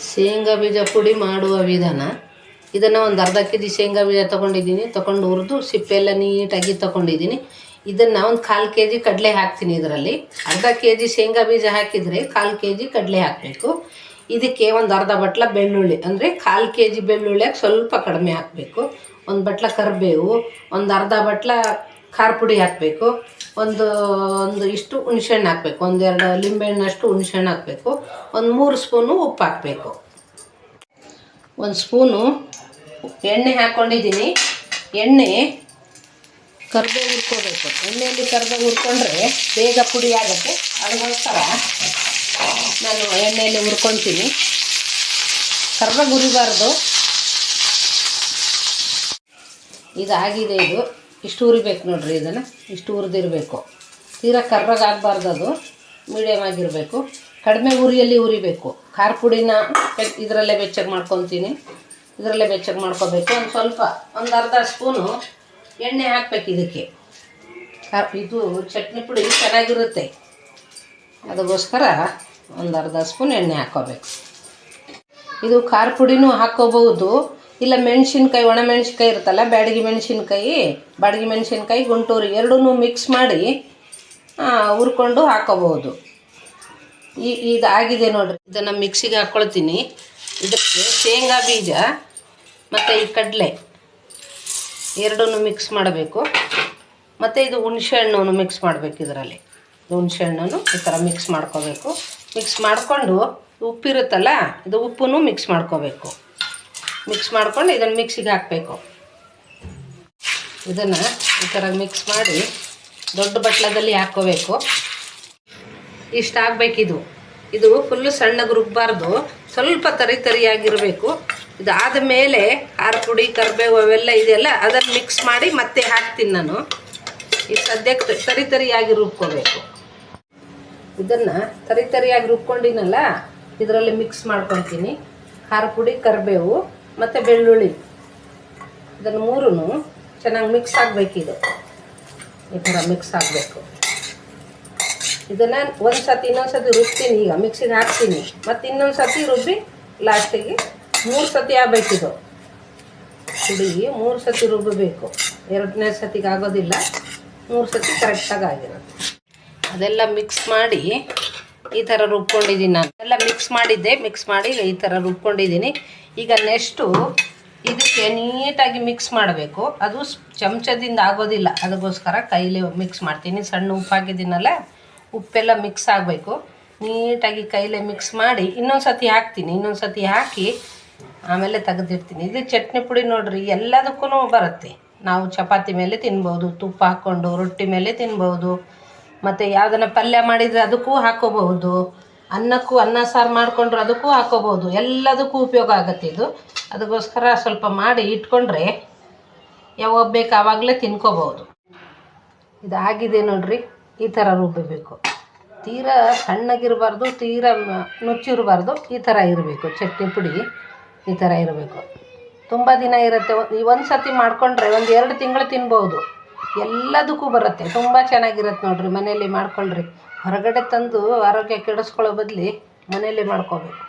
ಶೇಂಗಾ ಬೀಜ ಪುಡಿ ಮಾಡುವ ವಿಧಾನ. ಇದನ್ನು ಒಂದು ಅರ್ಧ ಕೆ ಜಿ ಶೇಂಗಾ ಬೀಜ ತೊಗೊಂಡಿದ್ದೀನಿ. ತೊಗೊಂಡು ಹುರಿದು ಸಿಪ್ಪೆಲ್ಲ ನೀಟಾಗಿ ತೊಗೊಂಡಿದ್ದೀನಿ. ಇದನ್ನು ಒಂದು 1/4 ಕೆ ಜಿ ಕಡಲೆ ಹಾಕ್ತೀನಿ. ಇದರಲ್ಲಿ ಅರ್ಧ ಕೆ ಜಿ ಶೇಂಗಾ ಬೀಜ ಹಾಕಿದರೆ 1/4 ಕೆ ಜಿ ಕಡಲೆ ಹಾಕಬೇಕು. ಇದಕ್ಕೆ ಒಂದು ಅರ್ಧ ಬಟ್ಲ ಬೆಳ್ಳುಳ್ಳಿ, ಅಂದರೆ 1/4 ಕೆ ಜಿ ಬೆಳ್ಳುಳ್ಳಿಯಾಗಿ ಸ್ವಲ್ಪ ಕಡಿಮೆ ಹಾಕಬೇಕು. ಒಂದು ಬಟ್ಲ ಕರಿಬೇವು, ಒಂದು ಅರ್ಧ ಬಟ್ಲ ಖಾರ ಪುಡಿ ಹಾಕಬೇಕು. ಒಂದು ಇಷ್ಟು ಹುಣಸೆಹಣ್ಣು ಹಾಕಬೇಕು. 1-2 ಲಿಂಬೆಹಣ್ಣಷ್ಟು ಹುಣಸೆಹಣ್ಣು ಹಾಕಬೇಕು. ಒಂದು 3 ಸ್ಪೂನು ಉಪ್ಪು ಹಾಕಬೇಕು. 1 ಸ್ಪೂನು ಎಣ್ಣೆ ಹಾಕ್ಕೊಂಡಿದ್ದೀನಿ. ಎಣ್ಣೆ ಕರಿಬೇವು ಹುರ್ಕೋಬೇಕು. ಎಣ್ಣೆಯಲ್ಲಿ ಕರಿಬೇವು ಹುರ್ಕೊಂಡ್ರೆ ಬೇಗ ಪುಡಿ ಆಗುತ್ತೆ. ಅದಕ್ಕೋಸ್ಕರ ನಾನು ಎಣ್ಣೆಯಲ್ಲಿ ಹುರ್ಕೊತೀನಿ. ಕರಿಬೇವು ಹುರಿಬಾರ್ದು. ಇದಾಗಿದೆ. ಇಷ್ಟು ಹುರಿಬೇಕು ನೋಡ್ರಿ. ಇದನ್ನು ಇಷ್ಟು ಹುರಿದಿರಬೇಕು. ತೀರಾ ಕರ್ರಗೆ ಆಗಬಾರ್ದು. ಅದು ಮೀಡಿಯಮ್ ಆಗಿರಬೇಕು. ಕಡಿಮೆ ಉರಿಯಲ್ಲಿ ಹುರಿಬೇಕು. ಖಾರ ಪುಡಿನ ಇದರಲ್ಲೇ ಬೆಚ್ಚಗೆ ಮಾಡ್ಕೊತೀನಿ. ಇದರಲ್ಲೇ ಬೆಚ್ಚಗೆ ಮಾಡ್ಕೋಬೇಕು. ಒಂದು ಅರ್ಧ ಸ್ಪೂನು ಎಣ್ಣೆ ಹಾಕಬೇಕು ಇದಕ್ಕೆ. ಇದು ಚಟ್ನಿ ಪುಡಿ ಚೆನ್ನಾಗಿರುತ್ತೆ. ಅದಕ್ಕೋಸ್ಕರ ಒಂದು ಅರ್ಧ ಸ್ಪೂನ್ ಎಣ್ಣೆ ಹಾಕ್ಕೋಬೇಕು. ಇದು ಖಾರ ಪುಡಿನೂ ಹಾಕ್ಕೋಬಹುದು. ಇಲ್ಲ ಮೆಣಸಿನ್ಕಾಯಿ, ಒಣ ಮೆಣಸಿನ್ಕಾಯಿ ಇರುತ್ತಲ್ಲ, ಬಾಡಿಗೆ ಮೆಣಸಿನ್ಕಾಯಿ, ಗುಂಟೂರು ಎರಡೂ ಮಿಕ್ಸ್ ಮಾಡಿ ಹುರ್ಕೊಂಡು ಹಾಕೋಬಹುದು. ಇದಾಗಿದೆ ನೋಡಿರಿ. ಇದನ್ನು ಮಿಕ್ಸಿಗೆ ಹಾಕ್ಕೊಳ್ತೀನಿ. ಇದಕ್ಕೆ ಶೇಂಗಾ ಬೀಜ ಮತ್ತು ಈ ಕಡಲೆ ಎರಡೂ ಮಿಕ್ಸ್ ಮಾಡಬೇಕು. ಮತ್ತು ಇದು ಹುಣಸೆ ಹಣ್ಣು ಮಿಕ್ಸ್ ಮಾಡಬೇಕು. ಇದರಲ್ಲಿ ಹುಣಸೆ ಹಣ್ಣು ಈ ಥರ ಮಿಕ್ಸ್ ಮಾಡ್ಕೋಬೇಕು. ಮಿಕ್ಸ್ ಮಾಡಿಕೊಂಡು ಉಪ್ಪಿರುತ್ತಲ್ಲ, ಇದು ಉಪ್ಪನ್ನು ಮಿಕ್ಸ್ ಮಾಡ್ಕೋಬೇಕು. ಮಿಕ್ಸ್ ಮಾಡ್ಕೊಂಡು ಇದನ್ನು ಮಿಕ್ಸಿಗೆ ಹಾಕಬೇಕು. ಇದನ್ನು ಈ ಥರ ಮಿಕ್ಸ್ ಮಾಡಿ ದೊಡ್ಡ ಬಟ್ಲದಲ್ಲಿ ಹಾಕ್ಕೋಬೇಕು. ಇಷ್ಟು ಆಗಬೇಕಿದು. ಇದು ಫುಲ್ಲು ಸಣ್ಣಗೆ ರುಬ್ಬಾರ್ದು, ಸ್ವಲ್ಪ ತರಿಯಾಗಿರಬೇಕು. ಇದಾದ ಮೇಲೆ ಖಾರ ಪುಡಿ, ಕರಿಬೇವು ಅವೆಲ್ಲ ಇದೆಯಲ್ಲ, ಅದನ್ನು ಮಿಕ್ಸ್ ಮಾಡಿ ಮತ್ತೆ ಹಾಕ್ತೀನಿ ನಾನು. ಈ ಸದ್ಯಕ್ಕೆ ತರಿಯಾಗಿ ರುಬ್ಕೋಬೇಕು. ಇದನ್ನು ತರಿಯಾಗಿ ರುಬ್ಕೊಂಡಿನಲ್ಲ, ಇದರಲ್ಲಿ ಮಿಕ್ಸ್ ಮಾಡ್ಕೊತೀನಿ. ಖಾರ ಪುಡಿ, ಕರಿಬೇವು ಮತ್ತು ಬೆಳ್ಳುಳ್ಳಿ, ಇದನ್ನು 3 ಚೆನ್ನಾಗಿ ಮಿಕ್ಸ್ ಆಗಬೇಕಿದು. ಈ ಥರ ಮಿಕ್ಸ್ ಆಗಬೇಕು. ಇದನ್ನು ಇನ್ನೊಂದು ಸತಿ ರುಬ್ತೀನಿ. ಈಗ ಮಿಕ್ಸಿಗೆ ಹಾಕ್ತೀನಿ. ಮತ್ತು ಇನ್ನೊಂದು ಸತಿ ರುಬ್ಬಿ ಲಾಸ್ಟಿಗೆ 3 ಸತಿ ಆಗಬೇಕಿದು. ಪುಡಿ 3 ಸತಿ ರುಬ್ಬಬೇಕು. 2ನೇ ಸತಿಗೆ ಆಗೋದಿಲ್ಲ. 3 ಸತಿ ಕರೆಕ್ಟಾಗಿ ಆಗಿರುತ್ತೆ. ಅದೆಲ್ಲ ಮಿಕ್ಸ್ ಮಾಡಿ ಈ ಥರ ರುಬ್ಕೊಂಡಿದ್ದೀನಿ ನಾನು. ಎಲ್ಲ ಮಿಕ್ಸ್ ಮಾಡಿ ಈ ಥರ ರುಬ್ಕೊಂಡಿದ್ದೀನಿ. ಈಗ ನೆಕ್ಸ್ಟು ಇದಕ್ಕೆ ನೀಟಾಗಿ ಮಿಕ್ಸ್ ಮಾಡಬೇಕು. ಅದು ಚಮಚದಿಂದ ಆಗೋದಿಲ್ಲ. ಅದಕ್ಕೋಸ್ಕರ ಕೈಲೇ ಮಿಕ್ಸ್ ಮಾಡ್ತೀನಿ. ಸಣ್ಣ ಉಪ್ಪು ಹಾಕಿದ್ದೀನಲ್ಲ, ಉಪ್ಪೆಲ್ಲ ಮಿಕ್ಸ್ ಆಗಬೇಕು. ನೀಟಾಗಿ ಕೈಲೇ ಮಿಕ್ಸ್ ಮಾಡಿ ಇನ್ನೊಂದು ಸತಿ ಹಾಕ್ತೀನಿ. ಇನ್ನೊಂದು ಸತಿ ಹಾಕಿ ಆಮೇಲೆ ತೆಗೆದಿಡ್ತೀನಿ. ಇದು ಚಟ್ನಿ ಪುಡಿ ನೋಡಿರಿ, ಎಲ್ಲದಕ್ಕೂ ಬರುತ್ತೆ. ನಾವು ಚಪಾತಿ ಮೇಲೆ ತಿನ್ಬೋದು, ತುಪ್ಪ ಹಾಕ್ಕೊಂಡು ರೊಟ್ಟಿ ಮೇಲೆ ತಿನ್ಬೋದು, ಮತ್ತು ಯಾವುದನ್ನು ಪಲ್ಯ ಮಾಡಿದರೆ ಅದಕ್ಕೂ ಹಾಕ್ಕೋಬಹುದು. ಅನ್ನ ಸಾರು ಮಾಡಿಕೊಂಡ್ರೆ ಅದಕ್ಕೂ ಹಾಕ್ಕೋಬೋದು. ಎಲ್ಲದಕ್ಕೂ ಉಪಯೋಗ ಆಗುತ್ತೆ ಇದು. ಅದಕ್ಕೋಸ್ಕರ ಸ್ವಲ್ಪ ಮಾಡಿ ಇಟ್ಕೊಂಡ್ರೆ ಯಾವಾಗ ಬೇಕು ಆವಾಗಲೇ ತಿನ್ಕೋಬೋದು. ಇದಾಗಿದೆ ನೋಡಿರಿ. ಈ ಥರ ರುಬ್ಬಬೇಕು. ತೀರಾ ಸಣ್ಣಗಿರಬಾರ್ದು, ತೀರಾ ನುಚ್ಚಿರಬಾರ್ದು. ಈ ಥರ ಇರಬೇಕು. ಚಟ್ನಿ ಪುಡಿ ಈ ಥರ ಇರಬೇಕು. ತುಂಬ ದಿನ ಇರುತ್ತೆ. ಒಂದು ಸತಿ ಮಾಡಿಕೊಂಡ್ರೆ 1-2 ತಿಂಗಳು ತಿನ್ಬೋದು. ಎಲ್ಲದಕ್ಕೂ ಬರುತ್ತೆ. ತುಂಬ ಚೆನ್ನಾಗಿರುತ್ತೆ ನೋಡಿರಿ. ಮನೆಯಲ್ಲಿ ಮಾಡ್ಕೊಳ್ರಿ. ಹೊರಗಡೆ ತಂದು ಆರೋಗ್ಯ ಕೆಡಿಸ್ಕೊಳ್ಳೋ ಬದಲು ಮನೆಯಲ್ಲೇ ಮಾಡ್ಕೋಬೇಕು.